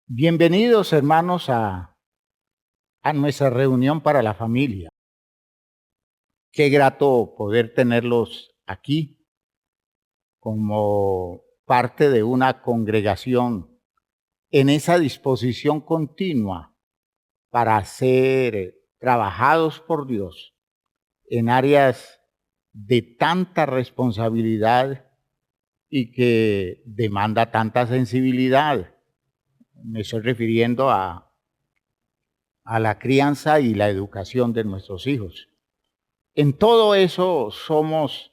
Bienvenidos, hermanos, a nuestra reunión para la familia. Qué grato poder tenerlos aquí como parte de una congregación en esa disposición continua para ser trabajados por Dios en áreas de tanta responsabilidad y que demanda tanta sensibilidad. Me estoy refiriendo a la crianza y la educación de nuestros hijos. En todo eso somos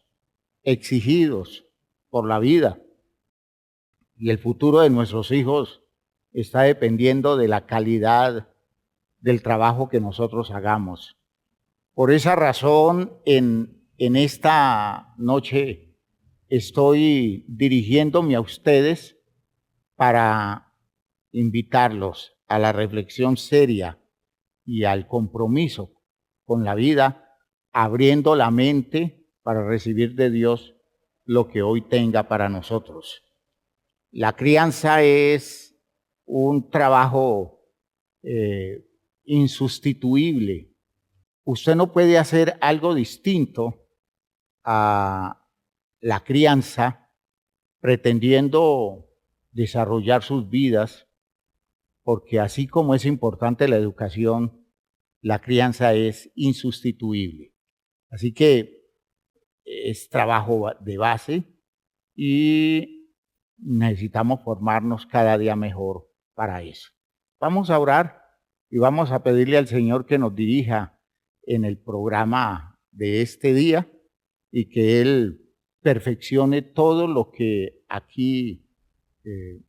exigidos por la vida y el futuro de nuestros hijos está dependiendo de la calidad del trabajo que nosotros hagamos. Por esa razón, en esta noche estoy dirigiéndome a ustedes para invitarlos a la reflexión seria y al compromiso con la vida, abriendo la mente para recibir de Dios lo que hoy tenga para nosotros. La crianza es un trabajo insustituible. Usted no puede hacer algo distinto a la crianza pretendiendo desarrollar sus vidas, porque así como es importante la educación, la crianza es insustituible. Así que es trabajo de base y necesitamos formarnos cada día mejor para eso. Vamos a orar y vamos a pedirle al Señor que nos dirija en el programa de este día y que Él perfeccione todo lo que aquí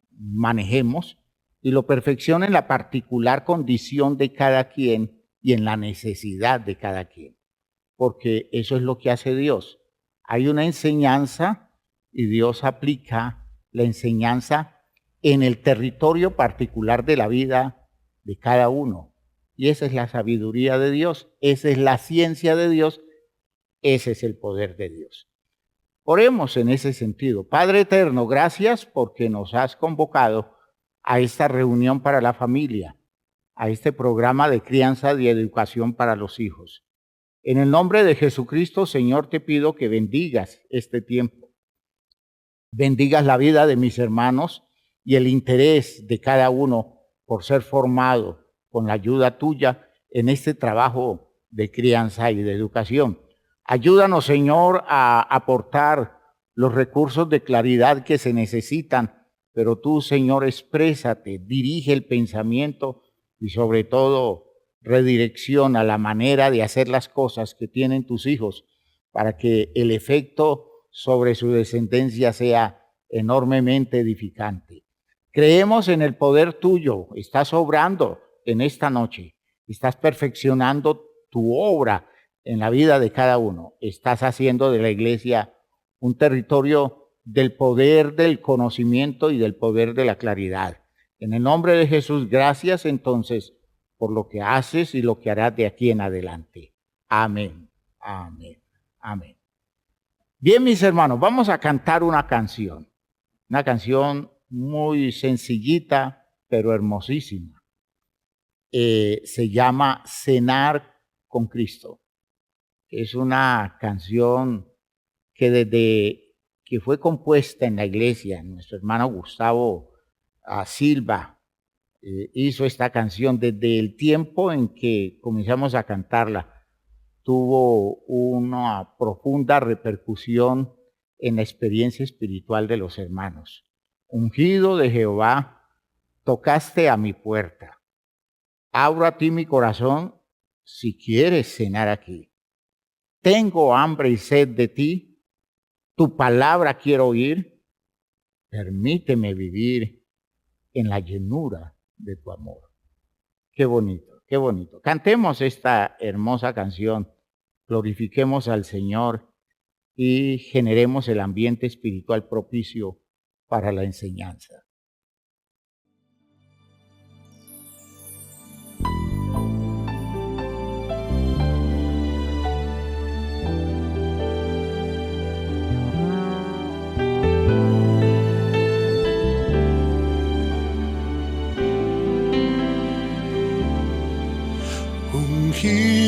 manejemos y lo perfeccione en la particular condición de cada quien y en la necesidad de cada quien, porque eso es lo que hace Dios. Hay una enseñanza y Dios aplica la enseñanza en el territorio particular de la vida de cada uno. Y esa es la sabiduría de Dios, esa es la ciencia de Dios, ese es el poder de Dios. Oremos en ese sentido. Padre eterno, gracias porque nos has convocado a esta reunión para la familia, a este programa de crianza y educación para los hijos. En el nombre de Jesucristo, Señor, te pido que bendigas este tiempo. Bendigas la vida de mis hermanos y el interés de cada uno por ser formado con la ayuda tuya en este trabajo de crianza y de educación. Ayúdanos, Señor, a aportar los recursos de claridad que se necesitan, pero tú, Señor, exprésate, dirige el pensamiento y sobre todo redirecciona la manera de hacer las cosas que tienen tus hijos para que el efecto sobre su descendencia sea enormemente edificante. Creemos en el poder tuyo, estás obrando en esta noche, estás perfeccionando tu obra en la vida de cada uno, estás haciendo de la iglesia un territorio del poder del conocimiento y del poder de la claridad. En el nombre de Jesús, gracias entonces por lo que haces y lo que harás de aquí en adelante. Amén, amén, amén. Bien, mis hermanos, vamos a cantar una canción muy sencillita, pero hermosísima. Se llama Cenar con Cristo. Es una canción que desde que fue compuesta en la iglesia, nuestro hermano Gustavo Silva hizo esta canción desde el tiempo en que comenzamos a cantarla. Tuvo una profunda repercusión en la experiencia espiritual de los hermanos. Ungido de Jehová, tocaste a mi puerta. Abro a ti mi corazón si quieres cenar aquí. Tengo hambre y sed de ti, tu palabra quiero oír. Permíteme vivir en la llenura de tu amor. Qué bonito, qué bonito. Cantemos esta hermosa canción, glorifiquemos al Señor y generemos el ambiente espiritual propicio para la enseñanza.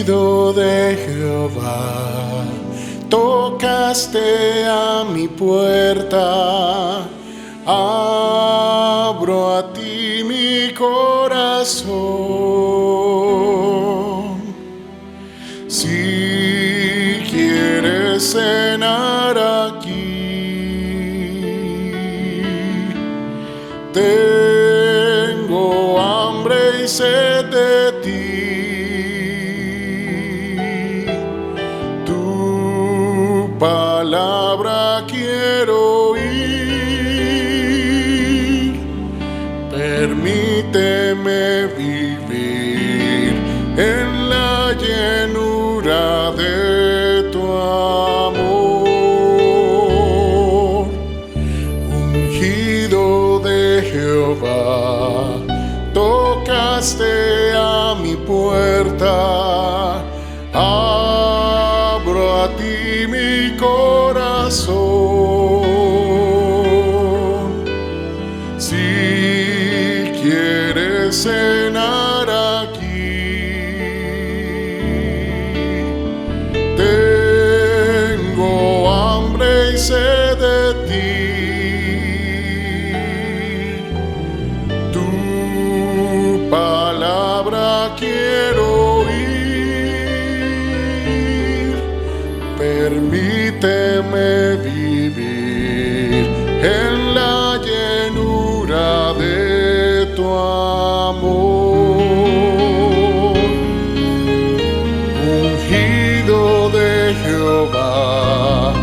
Ungido de Jehová, tocaste a mi puerta, abro a ti mi corazón. Si quieres cenar aquí, tengo hambre y sed de ti. Tu palabra quiero oír. Permíteme vivir en la llenura de tu amor. Ungido de Jehová, tocaste a mi puerta, abro a ti mi corazón. Si quieres cenar aquí, tengo hambre y sed de ti. Tu palabra quiero oír. Permíteme vivir en la llenura de tu amor. Ungido de Jehová,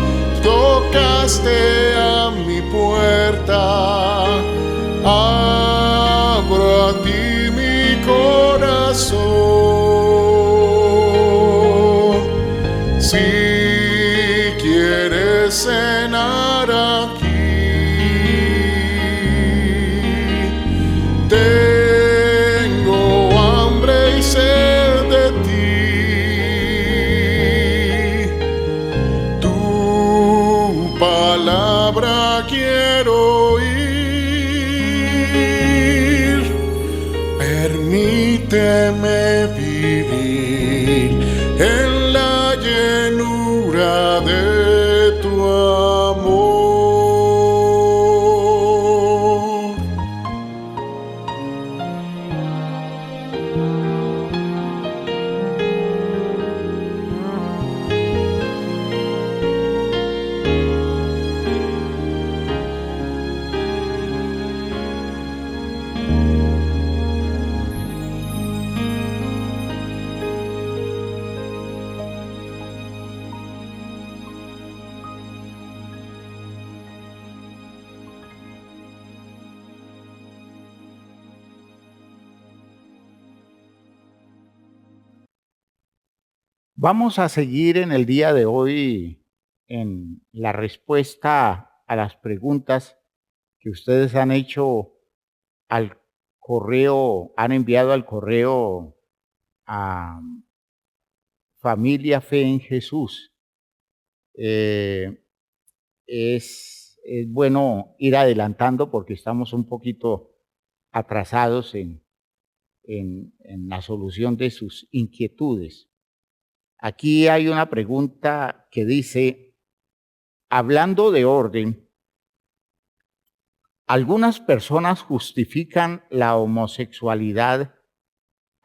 tocaste a mi puerta, abro a ti mi corazón. Si quieres cenar aquí, tengo hambre y sed de ti. Tu palabra quiero oír. Permíteme vivir en la llenura de tu amor. Vamos a seguir en el día de hoy en la respuesta a las preguntas que ustedes han hecho al correo, han enviado al correo a Familia Fe en Jesús. Es bueno ir adelantando porque estamos un poquito atrasados en la solución de sus inquietudes. Aquí hay una pregunta que dice, hablando de orden, algunas personas justifican la homosexualidad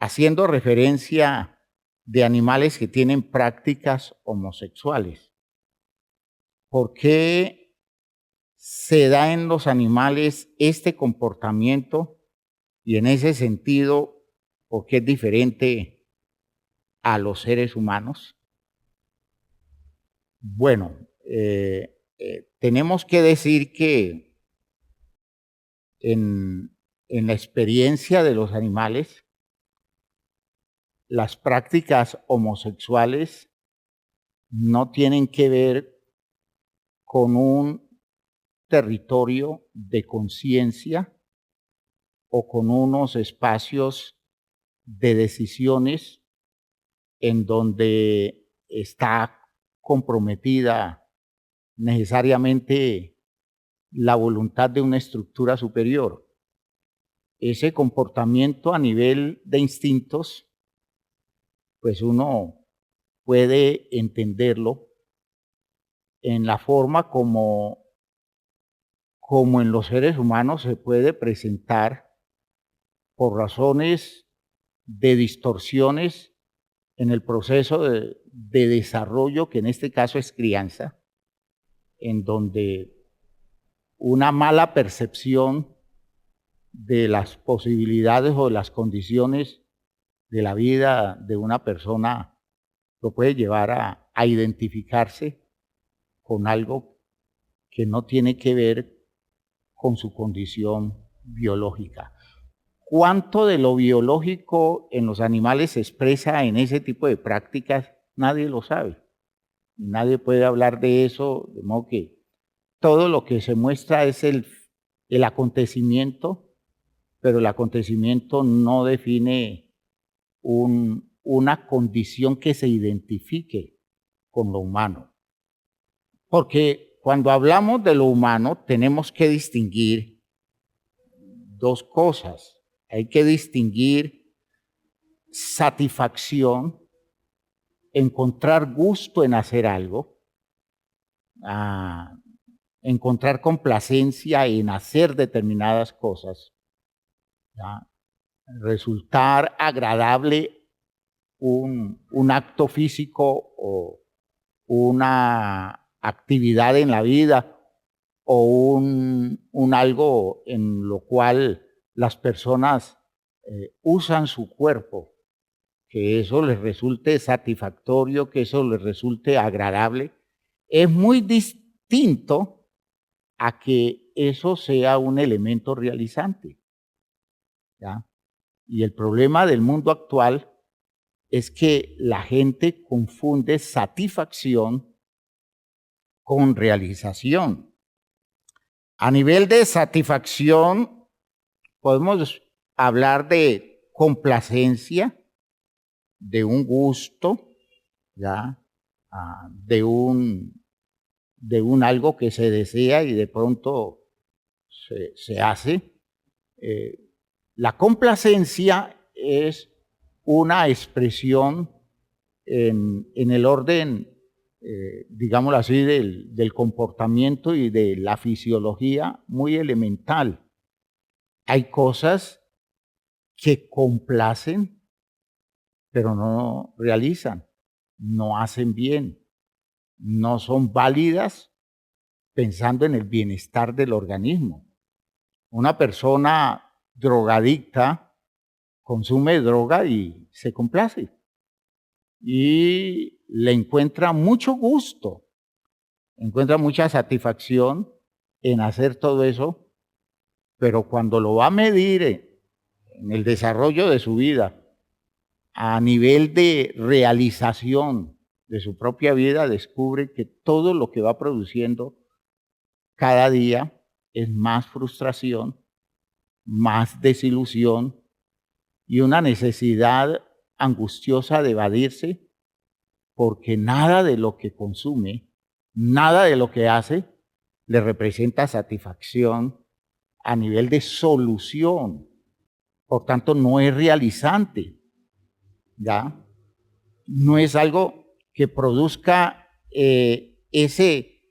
haciendo referencia de animales que tienen prácticas homosexuales. ¿Por qué se da en los animales este comportamiento y en ese sentido, por qué es diferente a los seres humanos? Bueno, tenemos que decir que en la experiencia de los animales, las prácticas homosexuales no tienen que ver con un territorio de conciencia o con unos espacios de decisiones en donde está comprometida necesariamente la voluntad de una estructura superior. Ese comportamiento a nivel de instintos, pues uno puede entenderlo en la forma como en los seres humanos se puede presentar por razones de distorsiones en el proceso de desarrollo, que en este caso es crianza, en donde una mala percepción de las posibilidades o de las condiciones de la vida de una persona lo puede llevar a identificarse con algo que no tiene que ver con su condición biológica. ¿Cuánto de lo biológico en los animales se expresa en ese tipo de prácticas? Nadie lo sabe. Nadie puede hablar de eso, de modo que todo lo que se muestra es el acontecimiento, pero el acontecimiento no define una condición que se identifique con lo humano. Porque cuando hablamos de lo humano tenemos que distinguir dos cosas. Hay que distinguir satisfacción, encontrar gusto en hacer algo, encontrar complacencia en hacer determinadas cosas, ¿ya? Resultar agradable un acto físico o una actividad en la vida o un algo en lo cual las personas usan su cuerpo, que eso les resulte satisfactorio, que eso les resulte agradable, es muy distinto a que eso sea un elemento realizante, ¿ya? Y el problema del mundo actual es que la gente confunde satisfacción con realización. A nivel de satisfacción, podemos hablar de complacencia, de un gusto, ¿ya? De un algo que se desea y de pronto se hace. La complacencia es una expresión en el orden, digámoslo así, del comportamiento y de la fisiología muy elemental. Hay cosas que complacen, pero no realizan, no hacen bien, no son válidas pensando en el bienestar del organismo. Una persona drogadicta consume droga y se complace y le encuentra mucho gusto, encuentra mucha satisfacción en hacer todo eso, pero cuando lo va a medir en el desarrollo de su vida, a nivel de realización de su propia vida, descubre que todo lo que va produciendo cada día es más frustración, más desilusión y una necesidad angustiosa de evadirse, porque nada de lo que consume, nada de lo que hace, le representa satisfacción a nivel de solución. Por tanto, no es realizante, ¿ya? No es algo que produzca ese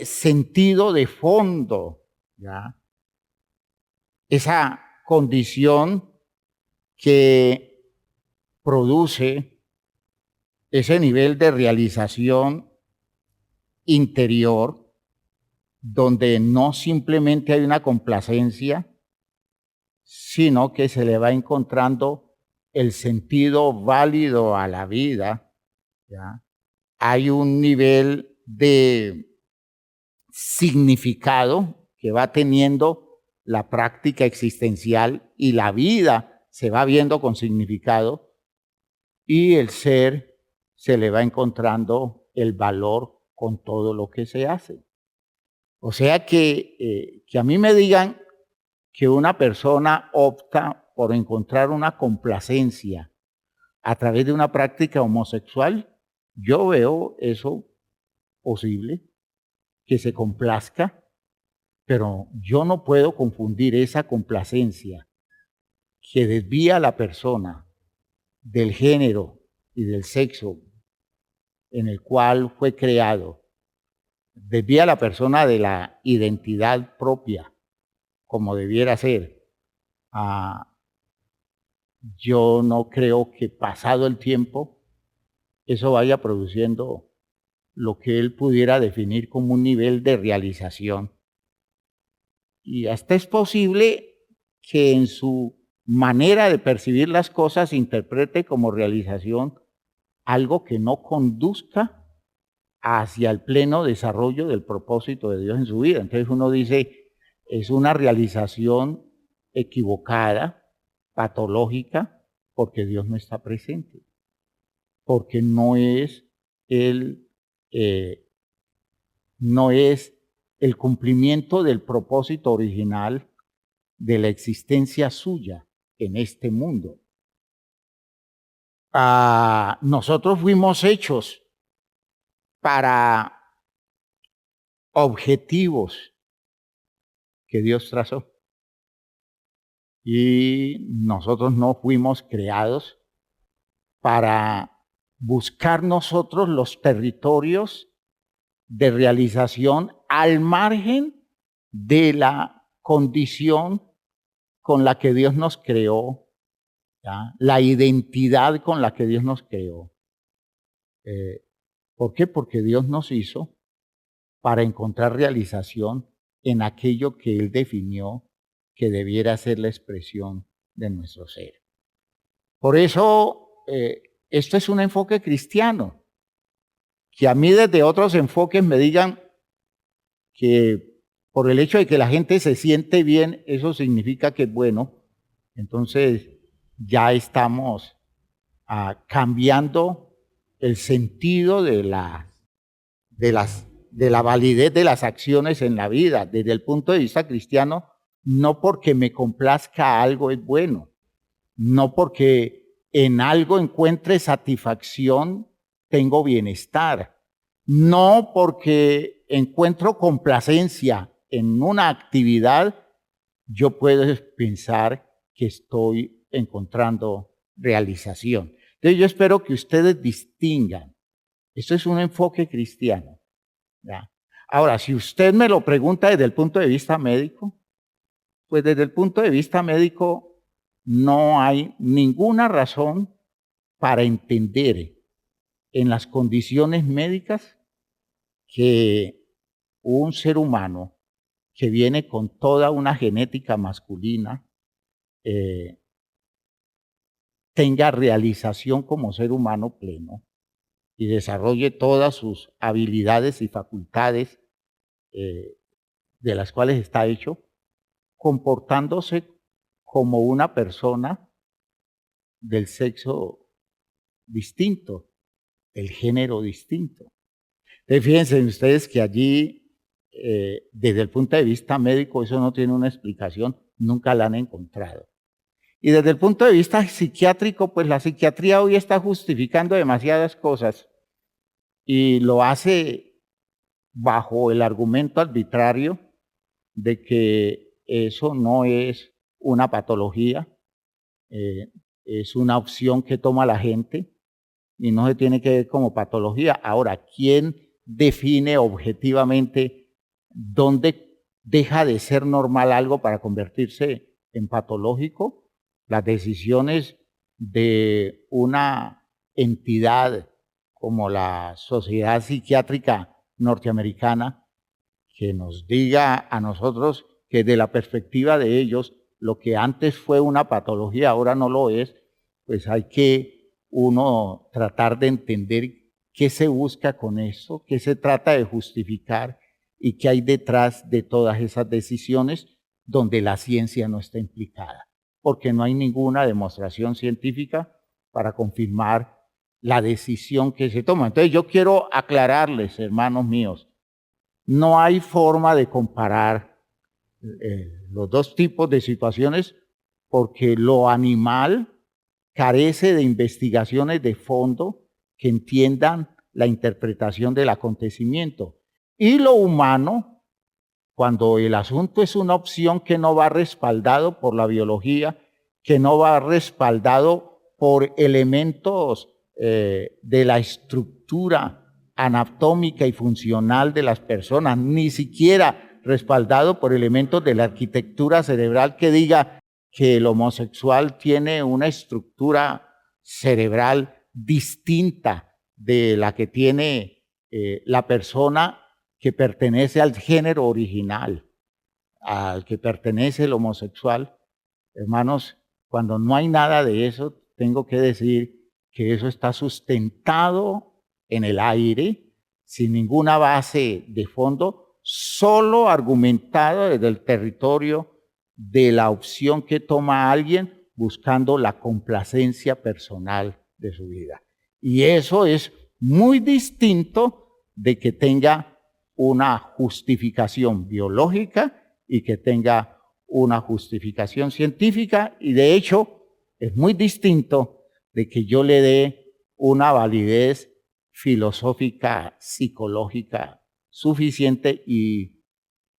sentido de fondo, ¿ya? Esa condición que produce ese nivel de realización interior, donde no simplemente hay una complacencia, sino que se le va encontrando el sentido válido a la vida, ¿ya? Hay un nivel de significado que va teniendo la práctica existencial y la vida se va viendo con significado y el ser se le va encontrando el valor con todo lo que se hace. O sea que a mí me digan que una persona opta por encontrar una complacencia a través de una práctica homosexual, yo veo eso posible, que se complazca, pero yo no puedo confundir esa complacencia que desvía a la persona del género y del sexo en el cual fue creado desvía a la persona de la identidad propia, como debiera ser, yo no creo que pasado el tiempo eso vaya produciendo lo que él pudiera definir como un nivel de realización. Y hasta es posible que en su manera de percibir las cosas interprete como realización algo que no conduzca hacia el pleno desarrollo del propósito de Dios en su vida. Entonces uno dice, es una realización equivocada, patológica, porque Dios no está presente, porque no es el cumplimiento del propósito original de la existencia suya en este mundo. Nosotros fuimos hechos para objetivos que Dios trazó. Y nosotros no fuimos creados para buscar nosotros los territorios de realización al margen de la condición con la que Dios nos creó, ¿ya? La identidad con la que Dios nos creó. ¿Por qué? Porque Dios nos hizo para encontrar realización en aquello que Él definió que debiera ser la expresión de nuestro ser. Por eso, esto es un enfoque cristiano. Que a mí desde otros enfoques me digan que por el hecho de que la gente se siente bien, eso significa que es bueno. Entonces ya estamos cambiando el sentido de la validez de las acciones en la vida. Desde el punto de vista cristiano, no porque me complazca algo es bueno, no porque en algo encuentre satisfacción tengo bienestar, no porque encuentro complacencia en una actividad yo puedo pensar que estoy encontrando realización. Entonces yo espero que ustedes distingan. Esto es un enfoque cristiano, ¿ya? Ahora, si usted me lo pregunta desde el punto de vista médico, pues desde el punto de vista médico no hay ninguna razón para entender en las condiciones médicas que un ser humano que viene con toda una genética masculina tenga realización como ser humano pleno y desarrolle todas sus habilidades y facultades de las cuales está hecho, comportándose como una persona del sexo distinto, del género distinto. Entonces, fíjense ustedes que allí, desde el punto de vista médico, eso no tiene una explicación, nunca la han encontrado. Y desde el punto de vista psiquiátrico, pues la psiquiatría hoy está justificando demasiadas cosas y lo hace bajo el argumento arbitrario de que eso no es una patología, es una opción que toma la gente y no se tiene que ver como patología. Ahora, ¿quién define objetivamente dónde deja de ser normal algo para convertirse en patológico? Las decisiones de una entidad como la Sociedad Psiquiátrica Norteamericana, que nos diga a nosotros que de la perspectiva de ellos, lo que antes fue una patología ahora no lo es, pues hay que uno tratar de entender qué se busca con eso, qué se trata de justificar y qué hay detrás de todas esas decisiones donde la ciencia no está implicada, porque no hay ninguna demostración científica para confirmar la decisión que se toma. Entonces yo quiero aclararles, hermanos míos, no hay forma de comparar los dos tipos de situaciones porque lo animal carece de investigaciones de fondo que entiendan la interpretación del acontecimiento. Y lo humano, cuando el asunto es una opción que no va respaldado por la biología, que no va respaldado por elementos de la estructura anatómica y funcional de las personas, ni siquiera respaldado por elementos de la arquitectura cerebral que diga que el homosexual tiene una estructura cerebral distinta de la que tiene la persona que pertenece al género original, al que pertenece el homosexual. Hermanos, cuando no hay nada de eso, tengo que decir que eso está sustentado en el aire, sin ninguna base de fondo, solo argumentado desde el territorio de la opción que toma alguien buscando la complacencia personal de su vida. Y eso es muy distinto de que tenga una justificación biológica y que tenga una justificación científica, y de hecho es muy distinto de que yo le dé una validez filosófica, psicológica suficiente, y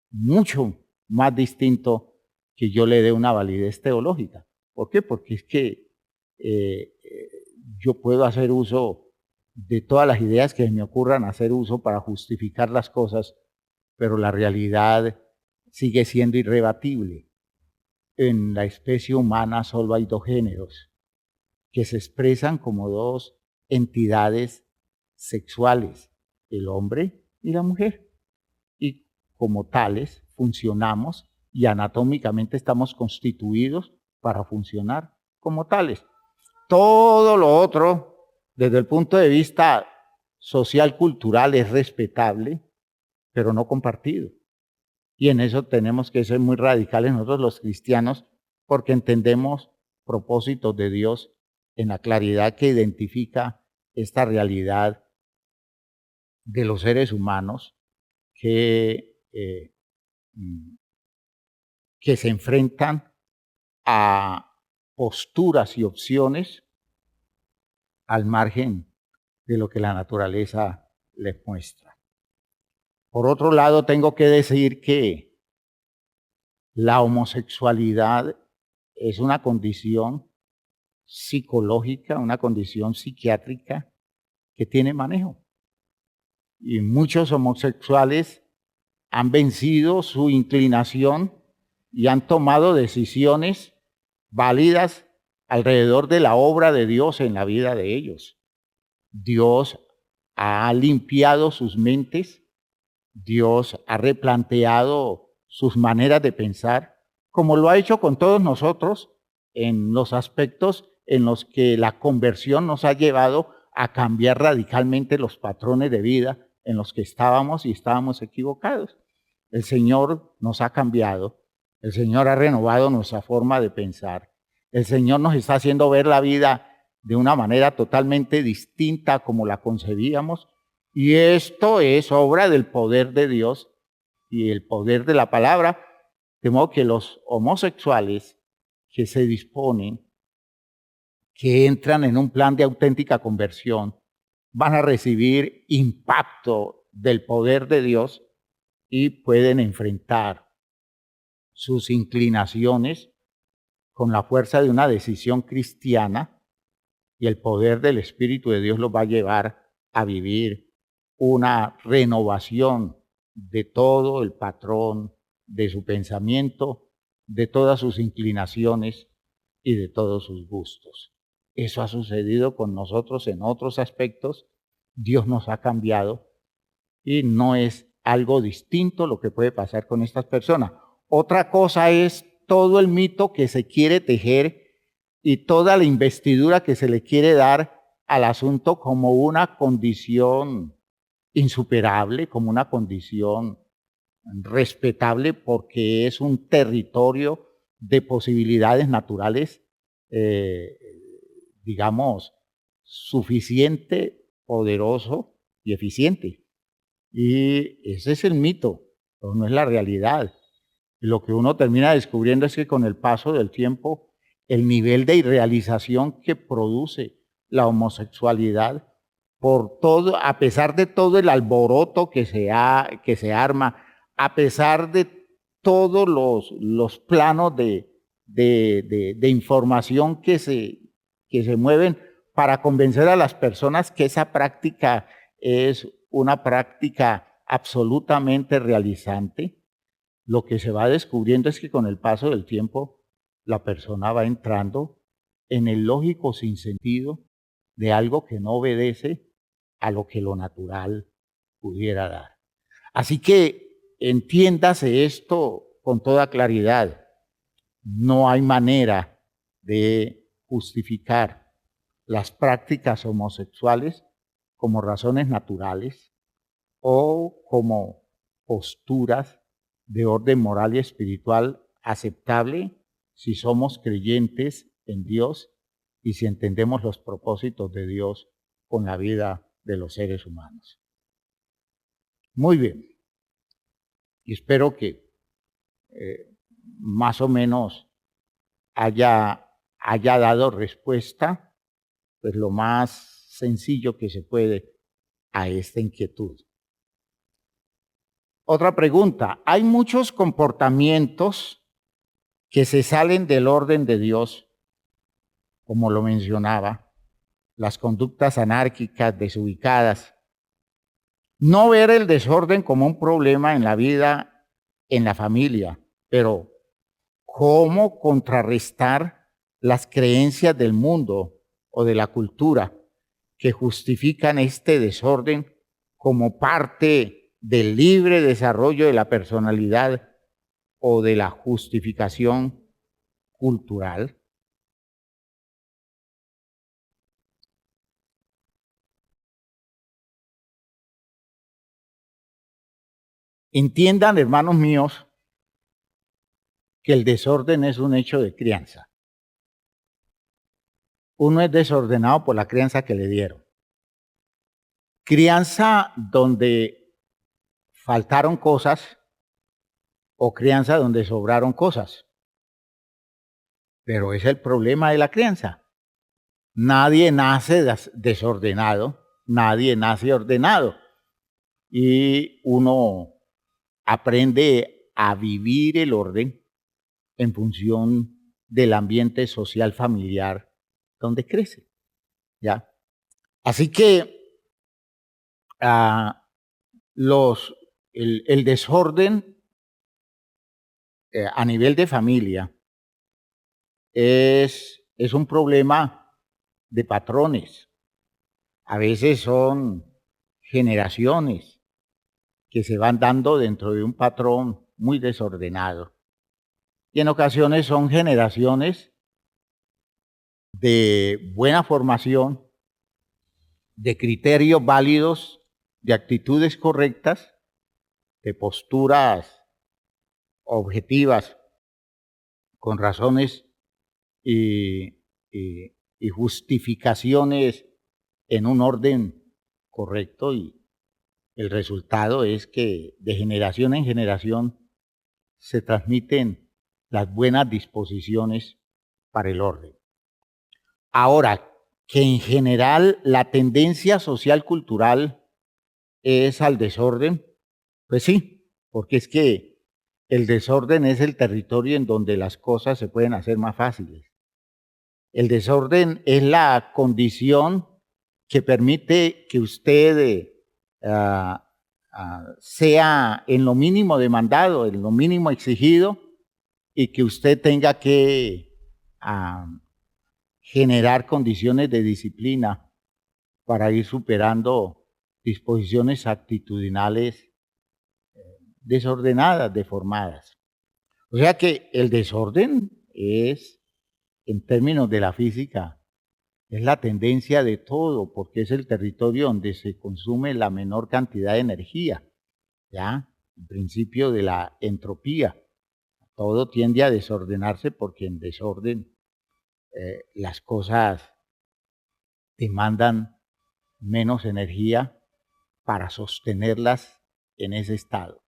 mucho más distinto que yo le dé una validez teológica. ¿Por qué? Porque es que yo puedo hacer uso de todas las ideas que me ocurran hacer uso para justificar las cosas, pero la realidad sigue siendo irrebatible. En la especie humana solo hay dos géneros que se expresan como dos entidades sexuales, el hombre y la mujer. Y como tales funcionamos y anatómicamente estamos constituidos para funcionar como tales. Todo lo otro, desde el punto de vista social, cultural, es respetable, pero no compartido. Y en eso tenemos que ser muy radicales nosotros los cristianos, porque entendemos propósitos de Dios en la claridad que identifica esta realidad de los seres humanos que se enfrentan a posturas y opciones al margen de lo que la naturaleza les muestra. Por otro lado, tengo que decir que la homosexualidad es una condición psicológica, una condición psiquiátrica que tiene manejo. Y muchos homosexuales han vencido su inclinación y han tomado decisiones válidas alrededor de la obra de Dios en la vida de ellos. Dios ha limpiado sus mentes, Dios ha replanteado sus maneras de pensar, como lo ha hecho con todos nosotros en los aspectos en los que la conversión nos ha llevado a cambiar radicalmente los patrones de vida en los que estábamos y estábamos equivocados. El Señor nos ha cambiado, el Señor ha renovado nuestra forma de pensar, el Señor nos está haciendo ver la vida de una manera totalmente distinta a como la concebíamos, y esto es obra del poder de Dios y el poder de la palabra, de modo que los homosexuales que se disponen, que entran en un plan de auténtica conversión, van a recibir impacto del poder de Dios y pueden enfrentar sus inclinaciones con la fuerza de una decisión cristiana, y el poder del Espíritu de Dios los va a llevar a vivir una renovación de todo el patrón de su pensamiento, de todas sus inclinaciones y de todos sus gustos. Eso ha sucedido con nosotros en otros aspectos. Dios nos ha cambiado y no es algo distinto lo que puede pasar con estas personas. Otra cosa es todo el mito que se quiere tejer y toda la investidura que se le quiere dar al asunto como una condición insuperable, como una condición respetable, porque es un territorio de posibilidades naturales, digamos, suficiente, poderoso y eficiente. Y ese es el mito, pero no es la realidad. Lo que uno termina descubriendo es que con el paso del tiempo, el nivel de irrealización que produce la homosexualidad, por todo, a pesar de todo el alboroto que se arma, a pesar de todos los planos de información que se mueven para convencer a las personas que esa práctica es una práctica absolutamente realizante, lo que se va descubriendo es que con el paso del tiempo la persona va entrando en el lógico sinsentido de algo que no obedece a lo que lo natural pudiera dar. Así que entiéndase esto con toda claridad. No hay manera de justificar las prácticas homosexuales como razones naturales o como posturas de orden moral y espiritual aceptable si somos creyentes en Dios y si entendemos los propósitos de Dios con la vida de los seres humanos. Muy bien. Y espero que más o menos haya dado respuesta, pues lo más sencillo que se puede a esta inquietud. Otra pregunta, hay muchos comportamientos que se salen del orden de Dios, como lo mencionaba, las conductas anárquicas, desubicadas. No ver el desorden como un problema en la vida, en la familia, pero ¿cómo contrarrestar las creencias del mundo o de la cultura que justifican este desorden como parte del libre desarrollo de la personalidad o de la justificación cultural? Entiendan, hermanos míos, que el desorden es un hecho de crianza. Uno es desordenado por la crianza que le dieron. Crianza donde faltaron cosas o crianza donde sobraron cosas. Pero es el problema de la crianza. Nadie nace desordenado, nadie nace ordenado. Y uno aprende a vivir el orden en función del ambiente social familiar donde crece. ¿Ya? Así que el desorden a nivel de familia es un problema de patrones. A veces son generaciones que se van dando dentro de un patrón muy desordenado. Y en ocasiones son generaciones de buena formación, de criterios válidos, de actitudes correctas, de posturas objetivas con razones y justificaciones en un orden correcto, y el resultado es que de generación en generación se transmiten las buenas disposiciones para el orden. Ahora, que en general la tendencia social cultural es al desorden, pues sí, porque es que el desorden es el territorio en donde las cosas se pueden hacer más fáciles. El desorden es la condición que permite que usted sea en lo mínimo demandado, en lo mínimo exigido, y que usted tenga que generar condiciones de disciplina para ir superando disposiciones actitudinales desordenadas, deformadas. O sea que el desorden es, en términos de la física, es la tendencia de todo, porque es el territorio donde se consume la menor cantidad de energía, ¿ya? El principio de la entropía. Todo tiende a desordenarse porque en desorden las cosas demandan menos energía para sostenerlas en ese estado.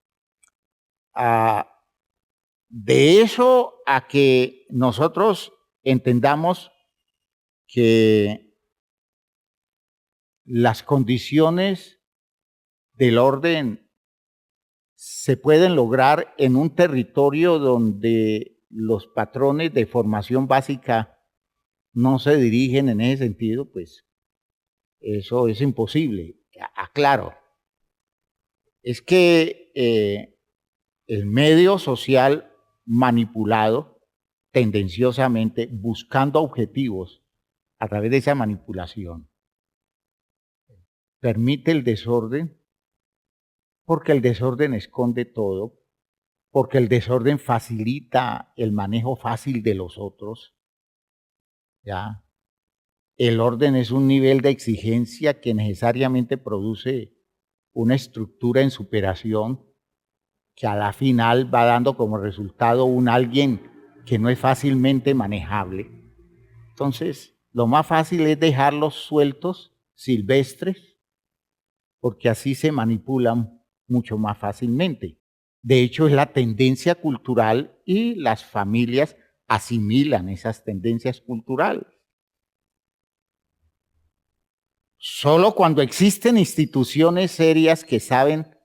De eso a que nosotros entendamos que las condiciones del orden se pueden lograr en un territorio donde los patrones de formación básica no se dirigen en ese sentido, pues eso es imposible. Aclaro, es que el medio social manipulado tendenciosamente, buscando objetivos a través de esa manipulación, permite el desorden porque el desorden esconde todo, porque el desorden facilita el manejo fácil de los otros, ¿ya? El orden es un nivel de exigencia que necesariamente produce una estructura en superación que a la final va dando como resultado un alguien que no es fácilmente manejable. Entonces, lo más fácil es dejarlos sueltos, silvestres, porque así se manipulan mucho más fácilmente. De hecho, es la tendencia cultural y las familias asimilan esas tendencias culturales. Solo cuando existen instituciones serias que saben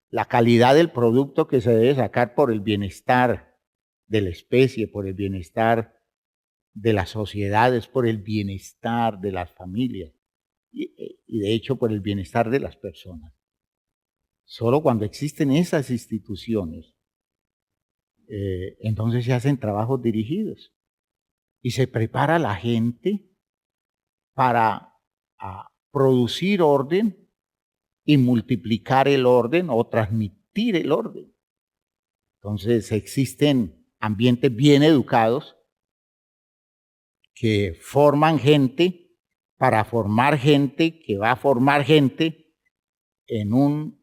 la calidad del producto que se debe sacar por el bienestar de la especie, por el bienestar de las sociedades, por el bienestar de las familias y de hecho por el bienestar de las personas. Solo cuando existen esas instituciones, entonces se hacen trabajos dirigidos y se prepara a la gente para producir orden y multiplicar el orden o transmitir el orden. Entonces existen ambientes bien educados que forman gente para formar gente que va a formar gente en una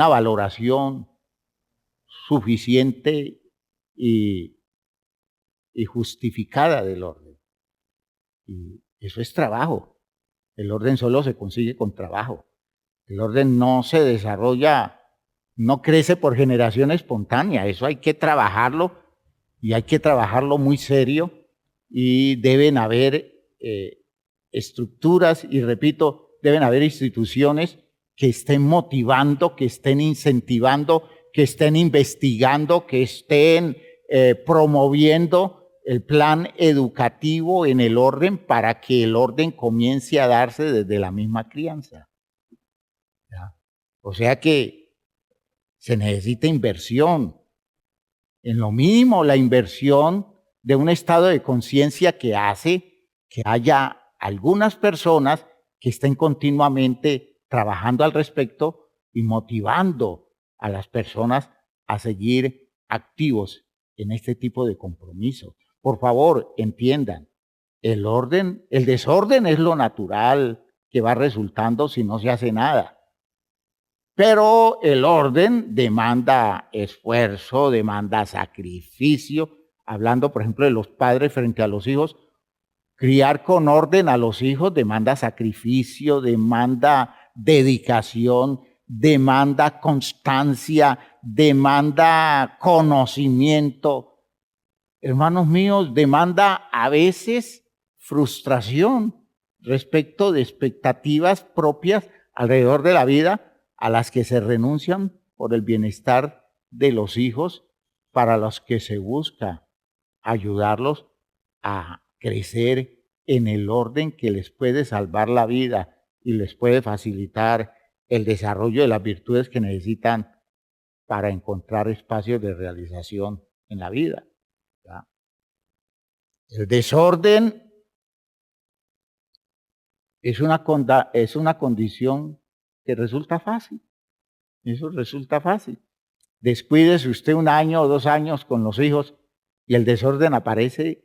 valoración suficiente y justificada del orden. Y eso es trabajo. El orden solo se consigue con trabajo. El orden no se desarrolla, no crece por generación espontánea. Eso hay que trabajarlo y hay que trabajarlo muy serio y deben haber estructuras y, repito, deben haber instituciones que estén motivando, que estén incentivando, que estén investigando, que estén promoviendo el plan educativo en el orden para que el orden comience a darse desde la misma crianza. ¿Ya? O sea que se necesita inversión. En lo mínimo, la inversión de un estado de conciencia que hace que haya algunas personas que estén continuamente trabajando al respecto y motivando a las personas a seguir activos en este tipo de compromiso. Por favor, entiendan, el desorden es lo natural que va resultando si no se hace nada. Pero el orden demanda esfuerzo, demanda sacrificio. Hablando, por ejemplo, de los padres frente a los hijos, criar con orden a los hijos demanda sacrificio, demanda dedicación, demanda constancia, demanda conocimiento. Hermanos míos, demanda a veces frustración respecto de expectativas propias alrededor de la vida a las que se renuncian por el bienestar de los hijos, para los que se busca ayudarlos a crecer en el orden que les puede salvar la vida y les puede facilitar el desarrollo de las virtudes que necesitan para encontrar espacios de realización en la vida. ¿Ya? El desorden es una condición que resulta fácil. Eso resulta fácil. Descuídese usted 1 año o 2 años con los hijos y el desorden aparece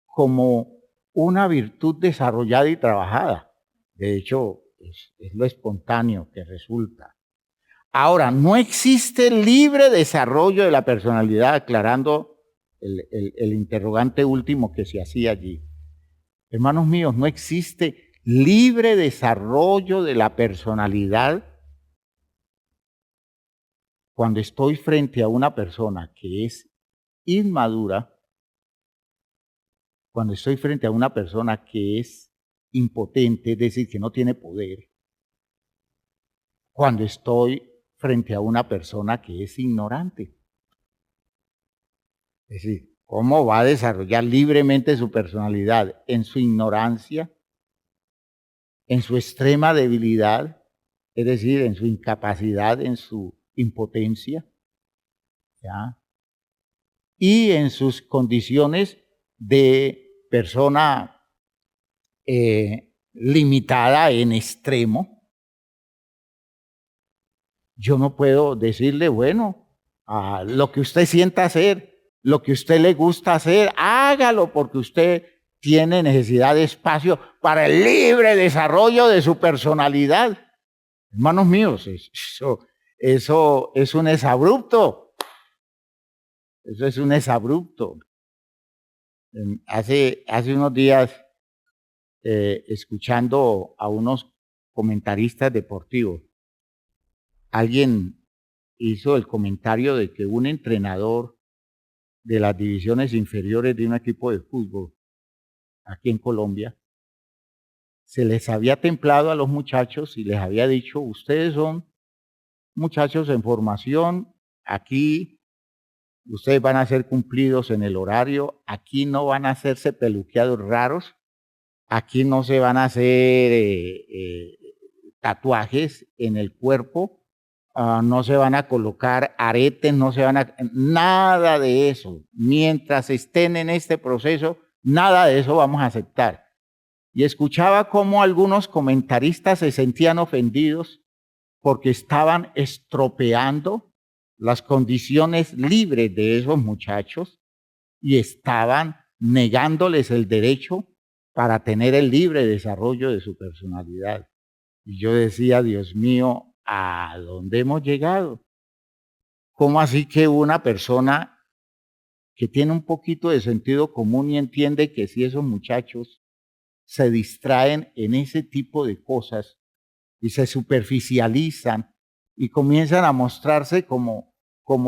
como una virtud desarrollada y trabajada. De hecho, es lo espontáneo que resulta. Ahora, no existe libre desarrollo de la personalidad, aclarando el interrogante último que se hacía allí. Hermanos míos, no existe libre desarrollo de la personalidad cuando estoy frente a una persona que es inmadura, cuando estoy frente a una persona que es impotente, es decir, que no tiene poder, cuando estoy frente a una persona que es ignorante. Es decir, ¿Cómo va a desarrollar libremente su personalidad? En su ignorancia, en su extrema debilidad, es decir, en su incapacidad, en su impotencia, ¿ya? Y en sus condiciones de persona limitada en extremo. Yo no puedo decirle, bueno, lo que usted sienta hacer, lo que a usted le gusta hacer, hágalo porque usted tiene necesidad de espacio para el libre desarrollo de su personalidad. Hermanos míos, eso es un exabrupto. Eso es un exabrupto. Hace unos días, escuchando a unos comentaristas deportivos, alguien hizo el comentario de que un entrenador de las divisiones inferiores de un equipo de fútbol aquí en Colombia se les había templado a los muchachos y les había dicho, ustedes son muchachos en formación, aquí ustedes van a ser cumplidos en el horario, aquí no van a hacerse peluqueados raros, aquí no se van a hacer tatuajes en el cuerpo, no se van a colocar aretes, no se van a... Nada de eso. Mientras estén en este proceso, nada de eso vamos a aceptar. Y escuchaba cómo algunos comentaristas se sentían ofendidos porque estaban estropeando las condiciones libres de esos muchachos y estaban negándoles el derecho para tener el libre desarrollo de su personalidad. Y yo decía, Dios mío, ¿a dónde hemos llegado? ¿Cómo así que una persona que tiene un poquito de sentido común y entiende que si esos muchachos se distraen en ese tipo de cosas y se superficializan y comienzan a mostrarse como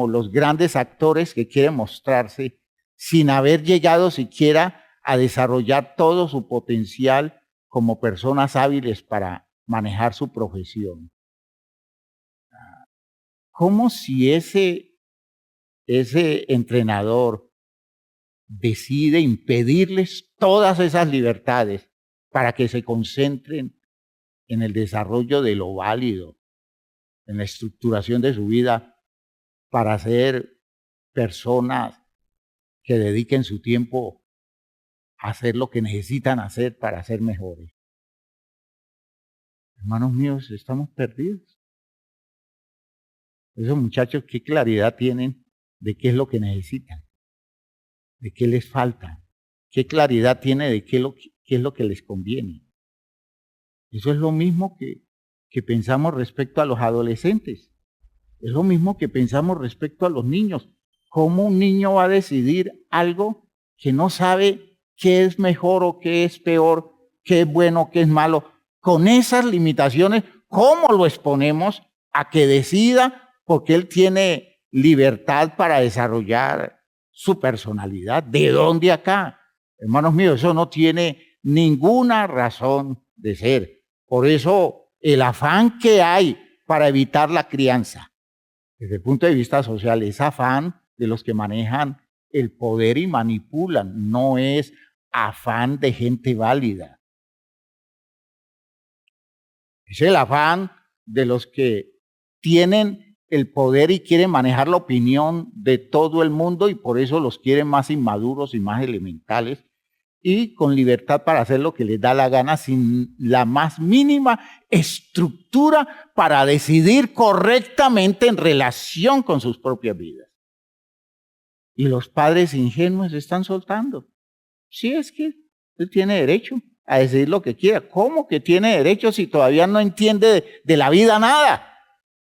los grandes actores que quieren mostrarse sin haber llegado siquiera a desarrollar todo su potencial como personas hábiles para manejar su profesión? ¿Cómo si ese entrenador decide impedirles todas esas libertades para que se concentren en el desarrollo de lo válido, en la estructuración de su vida, para ser personas que dediquen su tiempo a hacer lo que necesitan hacer para ser mejores? Hermanos míos, estamos perdidos. Esos muchachos, ¿qué claridad tienen de qué es lo que necesitan? ¿De qué les falta? ¿Qué claridad tiene de qué es lo que les conviene? Eso es lo mismo que pensamos respecto a los adolescentes. Es lo mismo que pensamos respecto a los niños. ¿Cómo un niño va a decidir algo que no sabe qué es mejor o qué es peor, qué es bueno o qué es malo? Con esas limitaciones, ¿cómo lo exponemos a que decida? Porque él tiene libertad para desarrollar su personalidad. ¿De dónde acá? Hermanos míos, eso no tiene ninguna razón de ser. Por eso el afán que hay para evitar la crianza, desde el punto de vista social, es afán de los que manejan el poder y manipulan, no es afán de gente válida. Es el afán de los que tienen el poder y quieren manejar la opinión de todo el mundo y por eso los quieren más inmaduros y más elementales y con libertad para hacer lo que les da la gana sin la más mínima estructura para decidir correctamente en relación con sus propias vidas. Y los padres ingenuos están soltando. Sí, es que él tiene derecho a decidir lo que quiera. ¿Cómo que tiene derecho si todavía no entiende de la vida nada?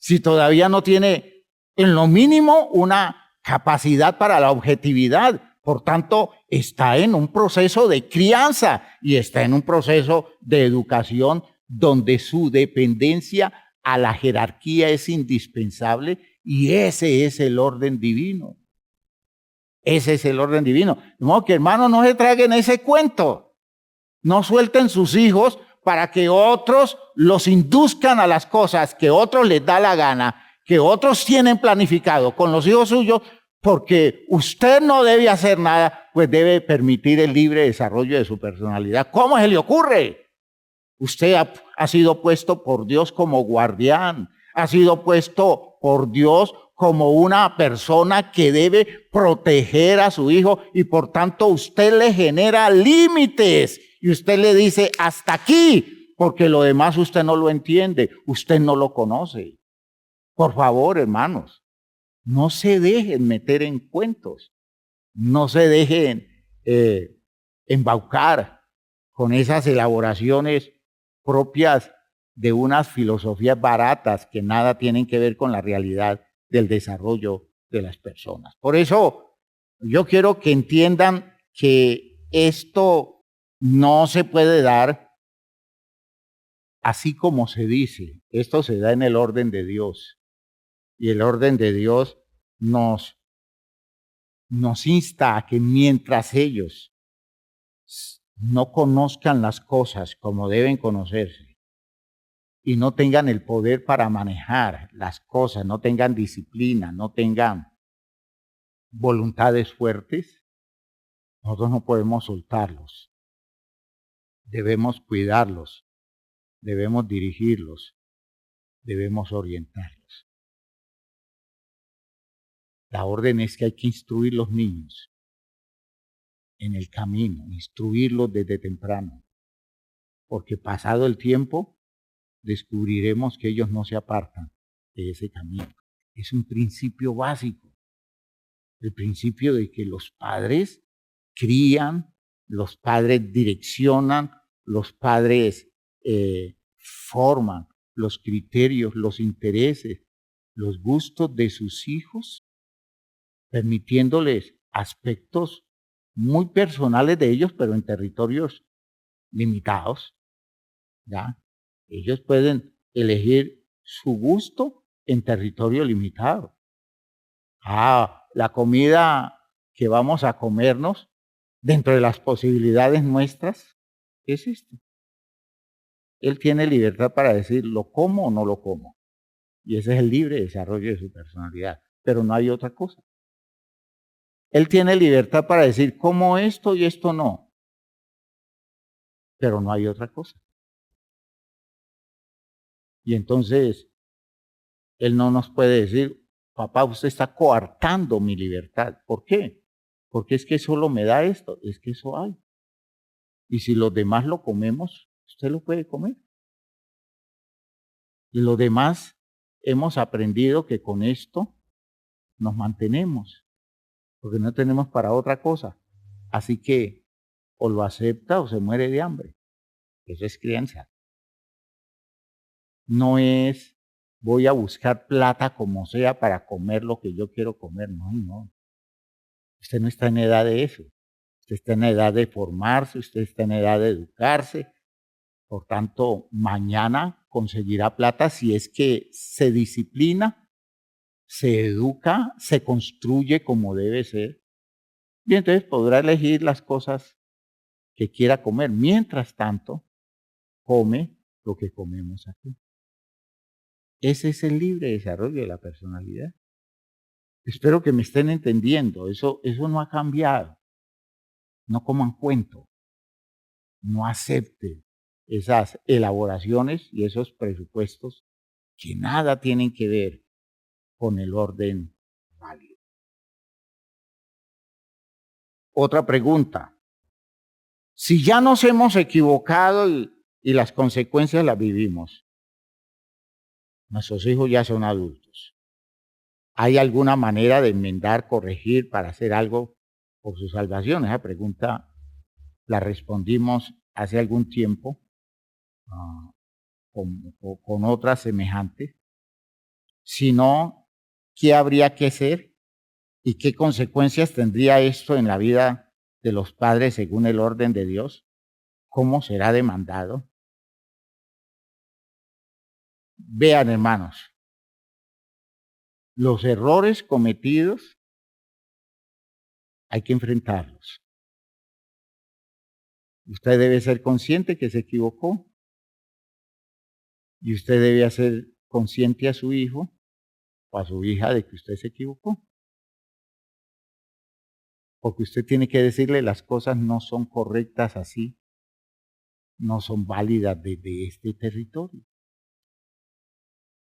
Si todavía no tiene en lo mínimo una capacidad para la objetividad. Por tanto, está en un proceso de crianza y está en un proceso de educación donde su dependencia a la jerarquía es indispensable y ese es el orden divino. Ese es el orden divino. De modo que, hermanos, no se traguen ese cuento. No suelten sus hijos para que otros los induzcan a las cosas que otros les da la gana, que otros tienen planificado con los hijos suyos, porque usted no debe hacer nada, pues debe permitir el libre desarrollo de su personalidad. ¿Cómo se le ocurre? Usted ha sido puesto por Dios como guardián, ha sido puesto por Dios como una persona que debe proteger a su hijo y por tanto usted le genera límites y usted le dice hasta aquí, porque lo demás usted no lo entiende, usted no lo conoce. Por favor, hermanos, no se dejen meter en cuentos, no se dejen embaucar con esas elaboraciones propias de unas filosofías baratas que nada tienen que ver con la realidad del desarrollo de las personas. Por eso yo quiero que entiendan que esto no se puede dar así como se dice. Esto se da en el orden de Dios. Y el orden de Dios nos insta a que mientras ellos no conozcan las cosas como deben conocerse y no tengan el poder para manejar las cosas, no tengan disciplina, no tengan voluntades fuertes, nosotros no podemos soltarlos. Debemos cuidarlos, debemos dirigirlos, debemos orientarlos. La orden es que hay que instruir los niños en el camino, instruirlos desde temprano, porque pasado el tiempo descubriremos que ellos no se apartan de ese camino. Es un principio básico, el principio de que los padres crían, los padres direccionan, los padres forman los criterios, los intereses, los gustos de sus hijos, permitiéndoles aspectos muy personales de ellos, pero en territorios limitados, ¿ya? Ellos pueden elegir su gusto en territorio limitado. La comida que vamos a comernos dentro de las posibilidades nuestras es esto. Él tiene libertad para decir lo como o no lo como. Y ese es el libre desarrollo de su personalidad. Pero no hay otra cosa. Él tiene libertad para decir como esto y esto no. Pero no hay otra cosa. Y entonces, él no nos puede decir, papá, usted está coartando mi libertad. ¿Por qué? Porque es que solo me da esto, es que eso hay. Y si los demás lo comemos, usted lo puede comer. Y los demás hemos aprendido que con esto nos mantenemos, porque no tenemos para otra cosa. Así que o lo acepta o se muere de hambre. Eso es crianza. No es voy a buscar plata como sea para comer lo que yo quiero comer. No, no. Usted no está en edad de eso. Usted está en edad de formarse, usted está en edad de educarse. Por tanto, mañana conseguirá plata si es que se disciplina, se educa, se construye como debe ser. Y entonces podrá elegir las cosas que quiera comer. Mientras tanto, come lo que comemos aquí. Ese es el libre desarrollo de la personalidad. Espero que me estén entendiendo. Eso no ha cambiado. No coman cuento. No acepten esas elaboraciones y esos presupuestos que nada tienen que ver con el orden válido. Otra pregunta. Si ya nos hemos equivocado y las consecuencias las vivimos, nuestros hijos ya son adultos, ¿hay alguna manera de enmendar, corregir, para hacer algo por su salvación? Esa pregunta la respondimos hace algún tiempo con otras semejantes. Si no, ¿qué habría que hacer? ¿Y qué consecuencias tendría esto en la vida de los padres según el orden de Dios? ¿Cómo será demandado? Vean, hermanos, los errores cometidos hay que enfrentarlos. Usted debe ser consciente que se equivocó y usted debe hacer consciente a su hijo o a su hija de que usted se equivocó. porque usted tiene que decirle las cosas no son correctas así, no son válidas desde este territorio.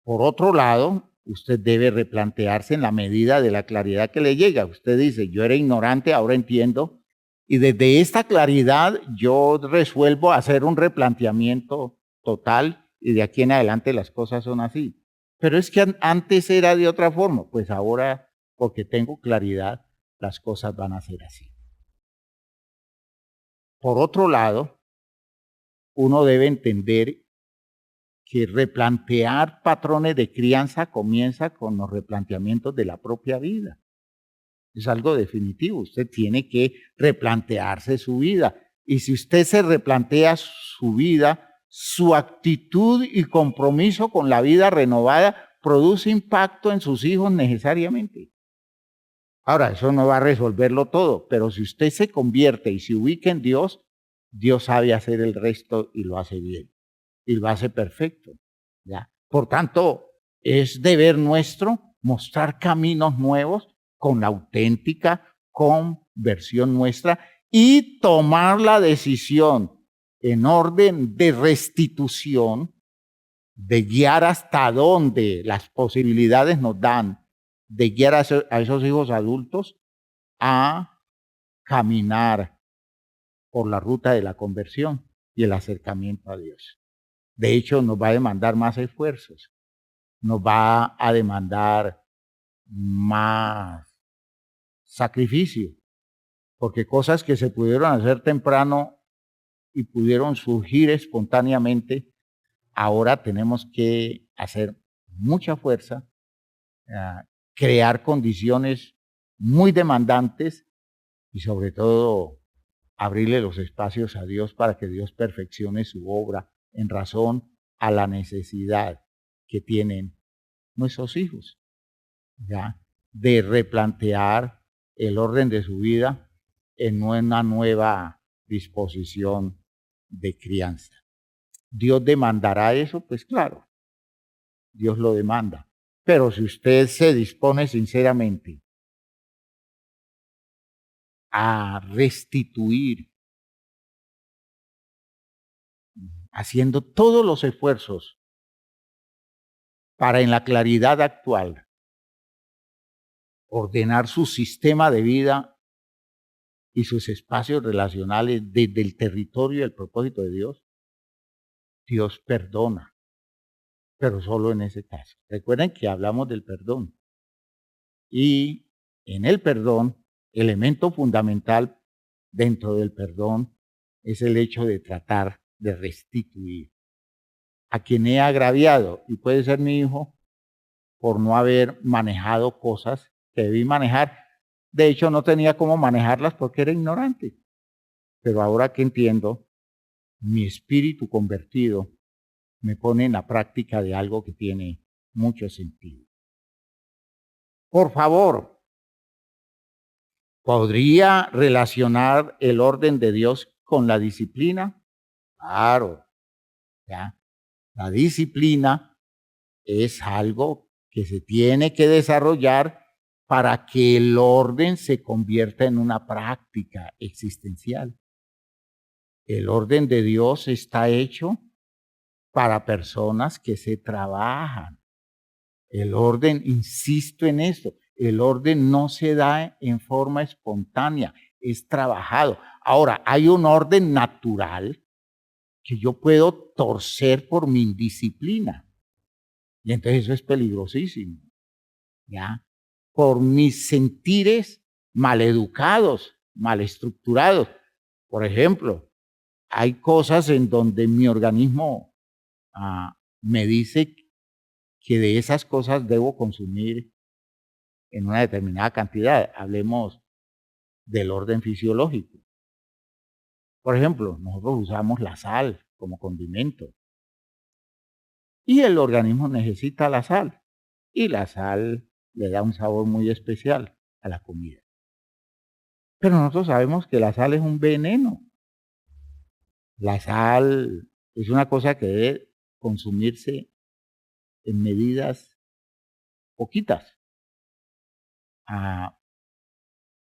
Por otro lado, usted debe replantearse en la medida de la claridad que le llega. Usted dice, yo era ignorante, ahora entiendo, y desde esta claridad yo resuelvo hacer un replanteamiento total y de aquí en adelante las cosas son así. Pero es que antes era de otra forma, pues ahora, porque tengo claridad, las cosas van a ser así. Por otro lado, uno debe entender que replantear patrones de crianza comienza con los replanteamientos de la propia vida. Es algo definitivo. Usted tiene que replantearse su vida. Y si usted se replantea su vida, su actitud y compromiso con la vida renovada produce impacto en sus hijos necesariamente. Ahora, eso no va a resolverlo todo, pero si usted se convierte y se ubica en Dios, Dios sabe hacer el resto y lo hace bien. Y lo hace perfecto. ¿Ya? Por tanto, es deber nuestro mostrar caminos nuevos con la auténtica conversión nuestra y tomar la decisión en orden de restitución, de guiar hasta donde las posibilidades nos dan, de guiar a esos hijos adultos a caminar por la ruta de la conversión y el acercamiento a Dios. De hecho, nos va a demandar más esfuerzos, nos va a demandar más sacrificio, porque cosas que se pudieron hacer temprano y pudieron surgir espontáneamente, ahora tenemos que hacer mucha fuerza, crear condiciones muy demandantes y sobre todo abrirle los espacios a Dios para que Dios perfeccione su obra en razón a la necesidad que tienen nuestros hijos, ¿ya? De replantear el orden de su vida en una nueva disposición de crianza. ¿Dios demandará eso? Pues claro, Dios lo demanda. Pero si usted se dispone sinceramente a restituir, haciendo todos los esfuerzos para en la claridad actual ordenar su sistema de vida y sus espacios relacionales desde el territorio y el propósito de Dios, Dios perdona, pero solo en ese caso. Recuerden que hablamos del perdón. Y en el perdón, elemento fundamental dentro del perdón es el hecho de tratar de restituir a quien he agraviado, y puede ser mi hijo, por no haber manejado cosas que debí manejar. De hecho, no tenía cómo manejarlas porque era ignorante. Pero ahora que entiendo, mi espíritu convertido me pone en la práctica de algo que tiene mucho sentido. Por favor, ¿podría relacionar el orden de Dios con la disciplina? Claro, ¿ya? La disciplina es algo que se tiene que desarrollar para que el orden se convierta en una práctica existencial. El orden de Dios está hecho para personas que se trabajan. El orden, insisto en esto, el orden no se da en forma espontánea, es trabajado. Ahora, hay un orden natural que yo puedo torcer por mi indisciplina. Y entonces eso es peligrosísimo, ¿ya? Por mis sentires maleducados, mal estructurados. Por ejemplo, hay cosas en donde mi organismo me dice que de esas cosas debo consumir en una determinada cantidad. Hablemos del orden fisiológico. Por ejemplo, nosotros usamos la sal como condimento y el organismo necesita la sal y la sal le da un sabor muy especial a la comida. Pero nosotros sabemos que la sal es un veneno. La sal es una cosa que debe consumirse en medidas poquitas.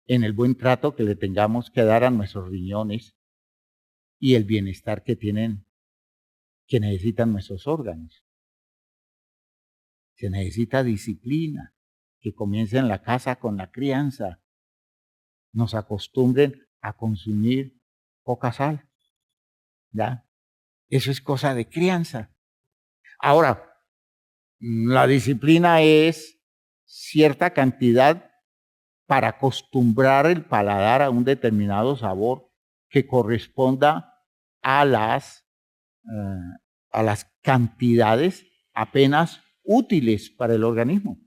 en el buen trato que le tengamos que dar a nuestros riñones y el bienestar que necesitan nuestros órganos. Se necesita disciplina, que comience en la casa con la crianza. Nos acostumbren a consumir poca sal, ¿ya? Eso es cosa de crianza. Ahora, la disciplina es cierta cantidad para acostumbrar el paladar a un determinado sabor que corresponda a las cantidades apenas útiles para el organismo.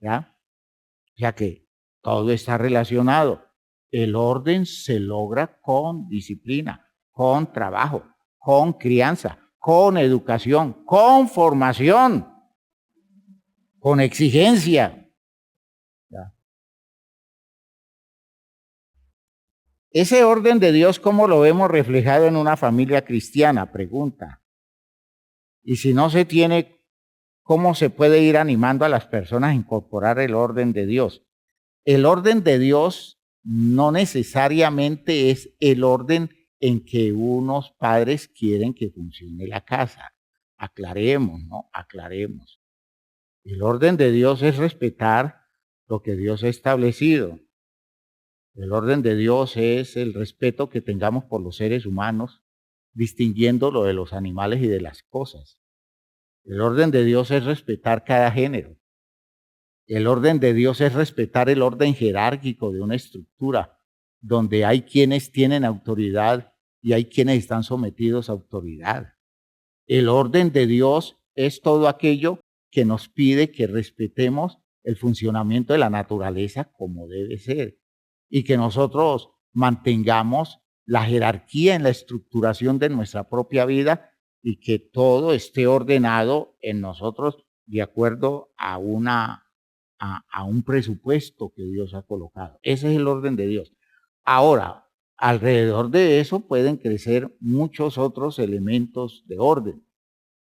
¿Ya? O sea que todo está relacionado. El orden se logra con disciplina, con trabajo, con crianza, con educación, con formación, con exigencia. ¿Ya? Ese orden de Dios, ¿cómo lo vemos reflejado en una familia cristiana? Pregunta. Y si no se tiene, ¿cómo se puede ir animando a las personas a incorporar el orden de Dios? El orden de Dios no necesariamente es el orden en que unos padres quieren que funcione la casa. Aclaremos, ¿no? Aclaremos. El orden de Dios es respetar lo que Dios ha establecido. El orden de Dios es el respeto que tengamos por los seres humanos, distinguiéndolo de los animales y de las cosas. El orden de Dios es respetar cada género. El orden de Dios es respetar el orden jerárquico de una estructura, donde hay quienes tienen autoridad y hay quienes están sometidos a autoridad. El orden de Dios es todo aquello que nos pide que respetemos el funcionamiento de la naturaleza como debe ser y que nosotros mantengamos la jerarquía en la estructuración de nuestra propia vida y que todo esté ordenado en nosotros de acuerdo a un presupuesto que Dios ha colocado. Ese es el orden de Dios. Ahora, alrededor de eso pueden crecer muchos otros elementos de orden.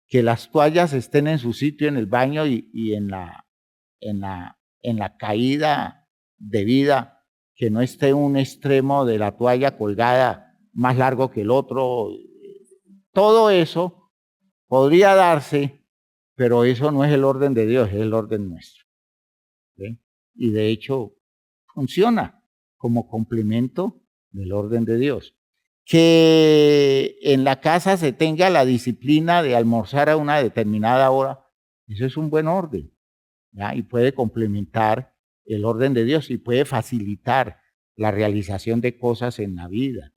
Que las toallas estén en su sitio en el baño y en la caída debida, que no esté un extremo de la toalla colgada más largo que el otro. Todo eso podría darse, pero eso no es el orden de Dios, es el orden nuestro. ¿Sí? Y de hecho funciona como complemento del orden de Dios. Que en la casa se tenga la disciplina de almorzar a una determinada hora, eso es un buen orden, ¿ya? Y puede complementar el orden de Dios y puede facilitar la realización de cosas en la vida.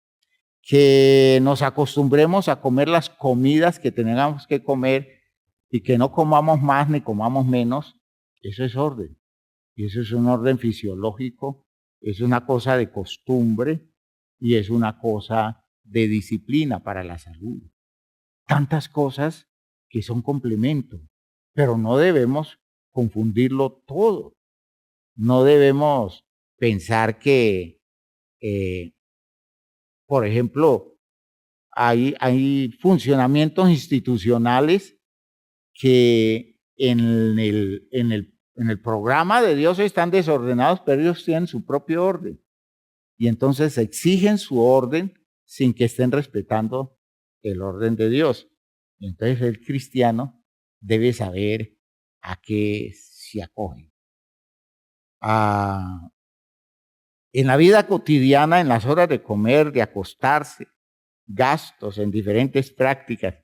Que nos acostumbremos a comer las comidas que tengamos que comer y que no comamos más ni comamos menos, eso es orden. Y eso es un orden fisiológico, es una cosa de costumbre y es una cosa de disciplina para la salud. Tantas cosas que son complementos, pero no debemos confundirlo todo. No debemos pensar que, por ejemplo, hay funcionamientos institucionales que en el programa de Dios están desordenados, pero ellos tienen su propio orden. Y entonces exigen su orden sin que estén respetando el orden de Dios. Y entonces el cristiano debe saber a qué se acoge. En la vida cotidiana, en las horas de comer, de acostarse, gastos en diferentes prácticas,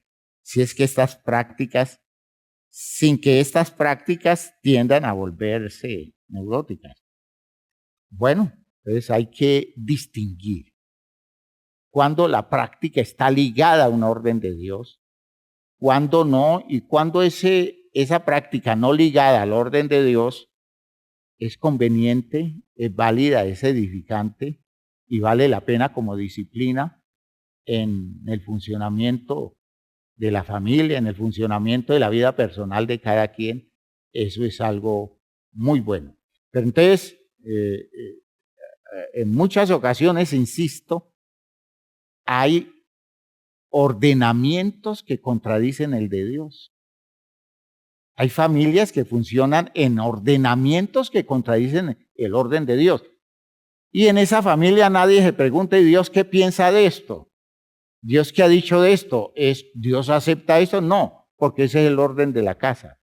si es que estas prácticas, sin que estas prácticas tiendan a volverse neuróticas. Bueno, entonces hay que distinguir cuando la práctica está ligada a un orden de Dios, cuando no, y cuando esa práctica no ligada al orden de Dios es conveniente, es válida, es edificante y vale la pena como disciplina en el funcionamiento de la familia, en el funcionamiento de la vida personal de cada quien. Eso es algo muy bueno. Pero entonces, en muchas ocasiones, insisto, hay ordenamientos que contradicen el de Dios. Hay familias que funcionan en ordenamientos que contradicen el orden de Dios. Y en esa familia nadie se pregunta, ¿y Dios qué piensa de esto? ¿Dios qué ha dicho de esto? ¿Dios acepta esto? No, porque ese es el orden de la casa.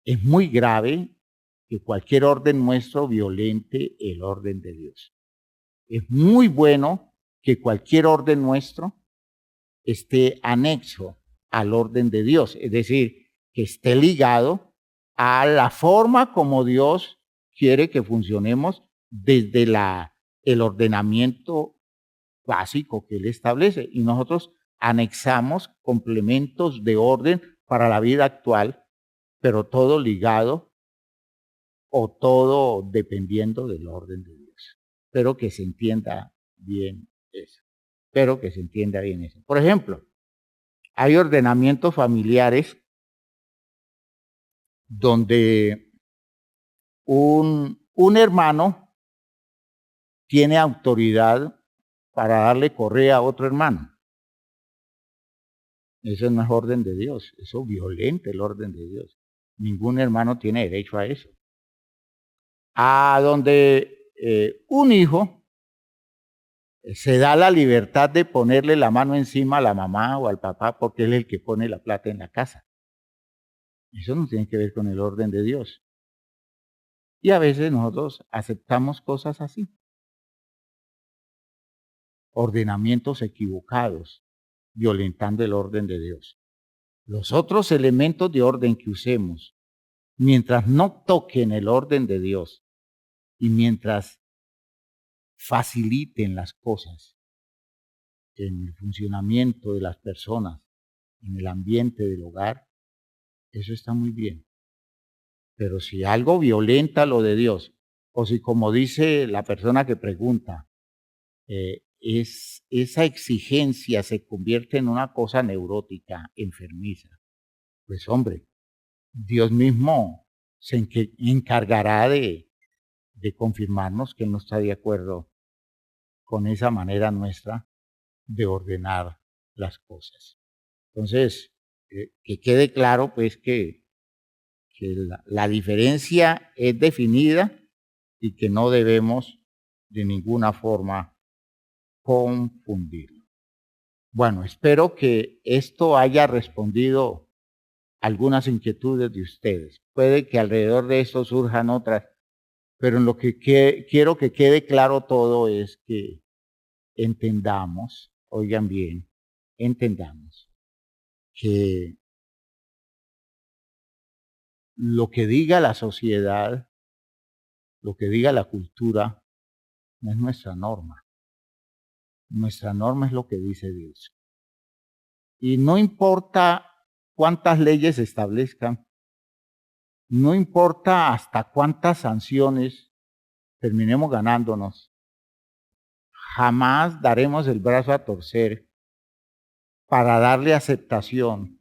Es muy grave que cualquier orden nuestro violente el orden de Dios. Es muy bueno que cualquier orden nuestro esté anexo al orden de Dios, es decir, que esté ligado a la forma como Dios quiere que funcionemos desde el ordenamiento básico que Él establece. Y nosotros anexamos complementos de orden para la vida actual, pero todo ligado o todo dependiendo del orden de Dios. Espero que se entienda bien eso. Espero que se entienda bien eso. Por ejemplo, hay ordenamientos familiares donde un hermano tiene autoridad para darle correa a otro hermano. Eso no es orden de Dios, eso violenta el orden de Dios. Ningún hermano tiene derecho a eso. A donde un hijo se da la libertad de ponerle la mano encima a la mamá o al papá porque él es el que pone la plata en la casa. Eso no tiene que ver con el orden de Dios. Y a veces nosotros aceptamos cosas así. Ordenamientos equivocados, violentando el orden de Dios. Los otros elementos de orden que usemos, mientras no toquen el orden de Dios y mientras faciliten las cosas en el funcionamiento de las personas, en el ambiente del hogar, eso está muy bien. Pero si algo violenta lo de Dios, o si como dice la persona que pregunta, esa exigencia se convierte en una cosa neurótica, enfermiza, pues hombre, Dios mismo se encargará de confirmarnos que no está de acuerdo con esa manera nuestra de ordenar las cosas. Entonces, que quede claro pues que la diferencia es definida y que no debemos de ninguna forma confundirlo. Bueno, espero que esto haya respondido algunas inquietudes de ustedes. Puede que alrededor de esto surjan otras, pero en lo que quiero que quede claro todo es que entendamos, oigan bien, entendamos que lo que diga la sociedad, lo que diga la cultura, no es nuestra norma. Nuestra norma es lo que dice Dios. Y no importa cuántas leyes se establezcan, no importa hasta cuántas sanciones terminemos ganándonos, jamás daremos el brazo a torcer para darle aceptación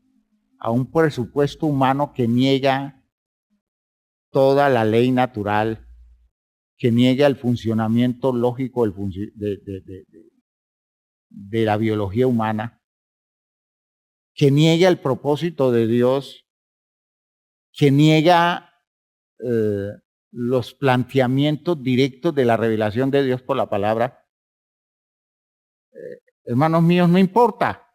a un presupuesto humano que niega toda la ley natural, que niega el funcionamiento lógico de la biología humana, que niega el propósito de Dios, que niega los planteamientos directos de la revelación de Dios por la palabra. Hermanos míos, no importa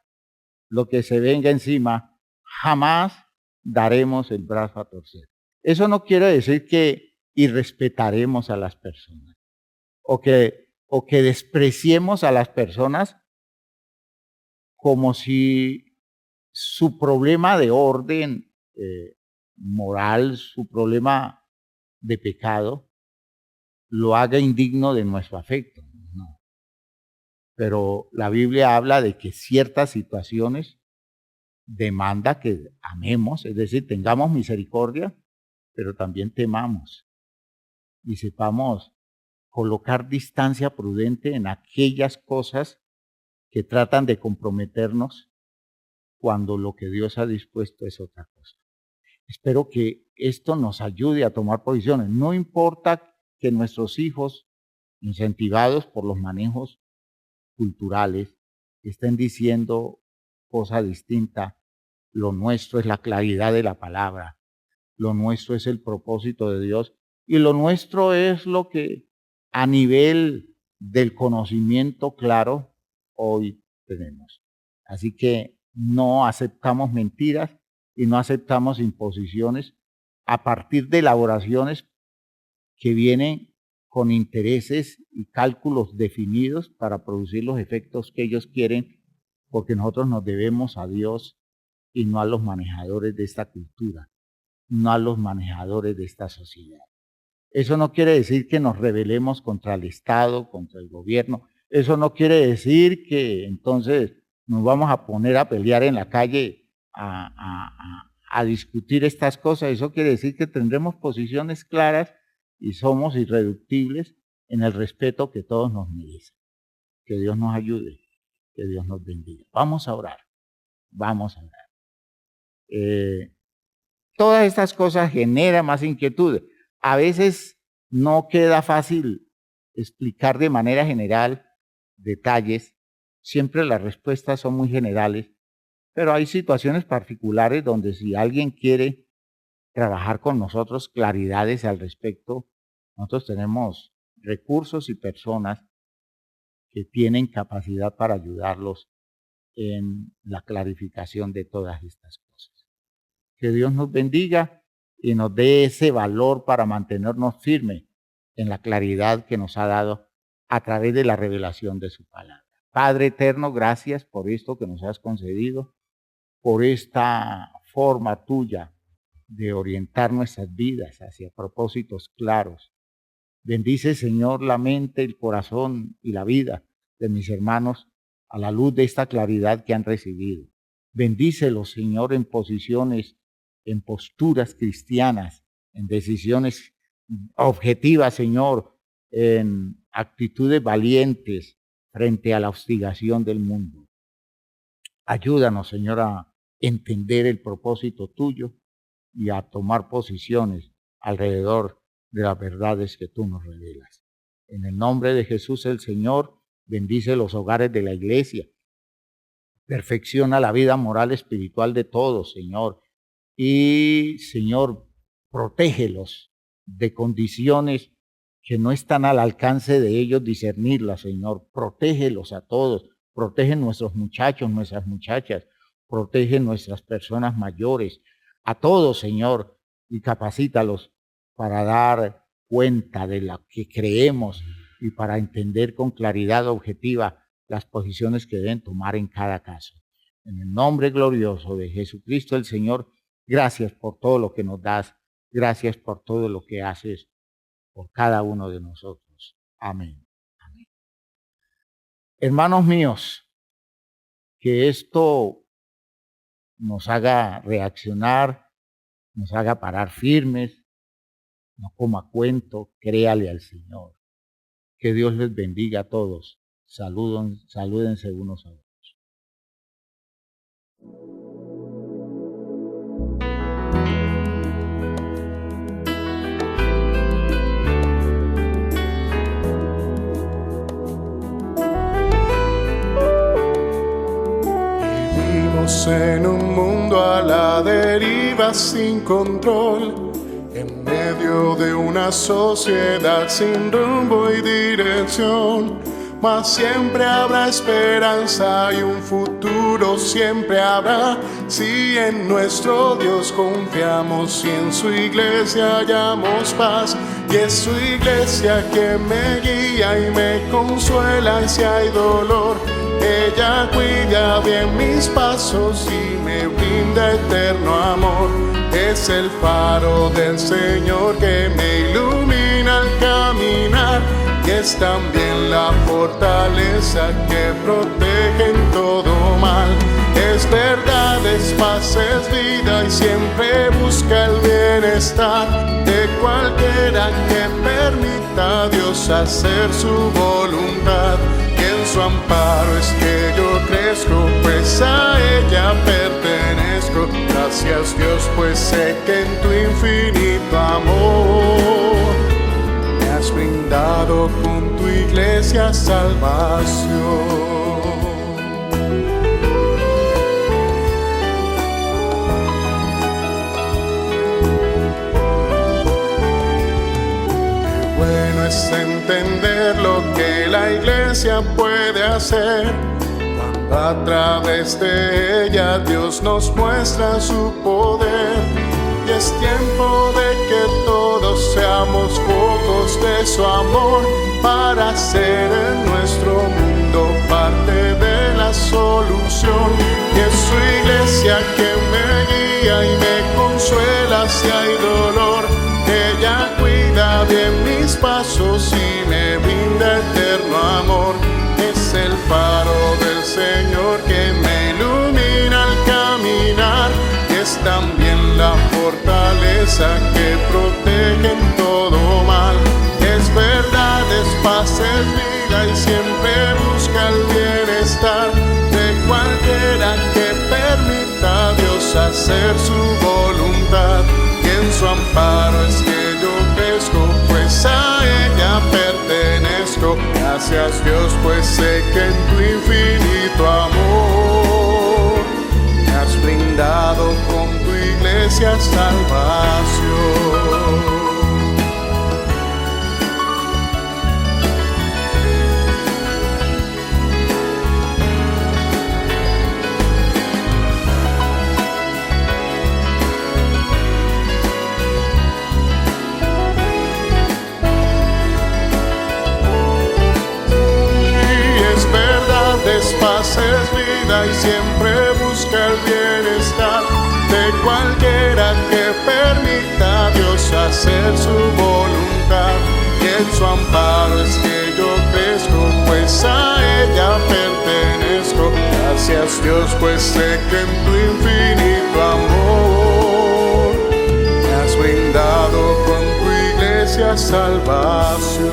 lo que se venga encima, jamás daremos el brazo a torcer. Eso no quiere decir que irrespetaremos a las personas o que despreciemos a las personas como si su problema de orden moral, su problema de pecado, lo haga indigno de nuestro afecto. No. Pero la Biblia habla de que ciertas situaciones demanda que amemos, es decir, tengamos misericordia, pero también temamos y sepamos colocar distancia prudente en aquellas cosas que tratan de comprometernos cuando lo que Dios ha dispuesto es otra cosa. Espero que esto nos ayude a tomar posiciones. No importa que nuestros hijos, incentivados por los manejos culturales, estén diciendo cosa distinta. Lo nuestro es la claridad de la palabra. Lo nuestro es el propósito de Dios. Y lo nuestro es lo que a nivel del conocimiento claro hoy tenemos. Así que no aceptamos mentiras y no aceptamos imposiciones a partir de elaboraciones que vienen con intereses y cálculos definidos para producir los efectos que ellos quieren, porque nosotros nos debemos a Dios y no a los manejadores de esta cultura, no a los manejadores de esta sociedad. Eso no quiere decir que nos rebelemos contra el Estado, contra el gobierno. Eso no quiere decir que entonces nos vamos a poner a pelear en la calle a discutir estas cosas. Eso quiere decir que tendremos posiciones claras y somos irreductibles en el respeto que todos nos merecen. Que Dios nos ayude, que Dios nos bendiga. Vamos a orar, vamos a orar. Todas estas cosas generan más inquietudes. A veces no queda fácil explicar de manera general detalles. Siempre las respuestas son muy generales, pero hay situaciones particulares donde si alguien quiere trabajar con nosotros claridades al respecto, nosotros tenemos recursos y personas que tienen capacidad para ayudarlos en la clarificación de todas estas cosas. Que Dios nos bendiga y nos dé ese valor para mantenernos firmes en la claridad que nos ha dado a través de la revelación de su palabra. Padre eterno, gracias por esto que nos has concedido, por esta forma tuya de orientar nuestras vidas hacia propósitos claros. Bendice, Señor, la mente, el corazón y la vida de mis hermanos a la luz de esta claridad que han recibido. Bendícelos, Señor, en posiciones, en posturas cristianas, en decisiones objetivas, Señor, en actitudes valientes frente a la hostigación del mundo. Ayúdanos, Señor, a entender el propósito tuyo y a tomar posiciones alrededor de las verdades que tú nos revelas. En el nombre de Jesús el Señor, bendice los hogares de la iglesia. Perfecciona la vida moral espiritual de todos, Señor. Y, Señor, protégelos de condiciones que no están al alcance de ellos discernirlas, Señor. Protégelos a todos. Protege nuestros muchachos, nuestras muchachas. Protege nuestras personas mayores. A todos, Señor, y capacítalos para dar cuenta de lo que creemos y para entender con claridad objetiva las posiciones que deben tomar en cada caso. En el nombre glorioso de Jesucristo el Señor, gracias por todo lo que nos das. Gracias por todo lo que haces por cada uno de nosotros. Amén. Amén. Hermanos míos, que esto nos haga reaccionar, nos haga parar firmes, no coma cuento, créale al Señor. Que Dios les bendiga a todos. Salúdense unos a otros. Vivimos en un mundo a la deriva sin control, en medio de una sociedad sin rumbo y dirección. Mas siempre habrá esperanza y un futuro siempre habrá, si en nuestro Dios confiamos y en su iglesia hallamos paz. Y es su iglesia que me guía y me consuela, y si hay dolor, ella cuida bien mis pasos y me brinda eterno amor. Es el faro del Señor que me ilumina al caminar, y es también la fortaleza que protege en todo mal. Es verdad, es paz, es vida, y siempre busca el bienestar de cualquiera que permita a Dios hacer su voluntad. Y en su amparo es que yo crezco, pues a ella pertenezco. Gracias Dios, pues sé que en tu infinito amor me has brindado con tu iglesia salvación. Qué bueno es entender lo que la iglesia puede hacer. Cuando a través de ella Dios nos muestra su poder. Y es tiempo de que todos seamos focos de su amor, para hacer en nuestro mundo parte de la solución. Y es su iglesia que me guía y me consuela si hay dolor. Ella cuida bien mis pasos y me brinda eterno amor. Es el faro del Señor que me ilumina al caminar, y es también la fortaleza que protege en todo mal. Es verdad, es paz, es vida y siempre busca el bienestar de cualquiera que permita a Dios hacer su voluntad. Y en su amparo es que yo crezco, pues a ella pertenezco. Gracias Dios, pues sé que en tu infinito amor me has brindado con tu iglesia salvación. Paz es vida y siempre busca el bienestar de cualquiera que permita a Dios hacer su voluntad. Y en su amparo es que yo crezco, pues a ella pertenezco. Gracias Dios, pues sé que en tu infinito amor me has brindado con tu iglesia salvación.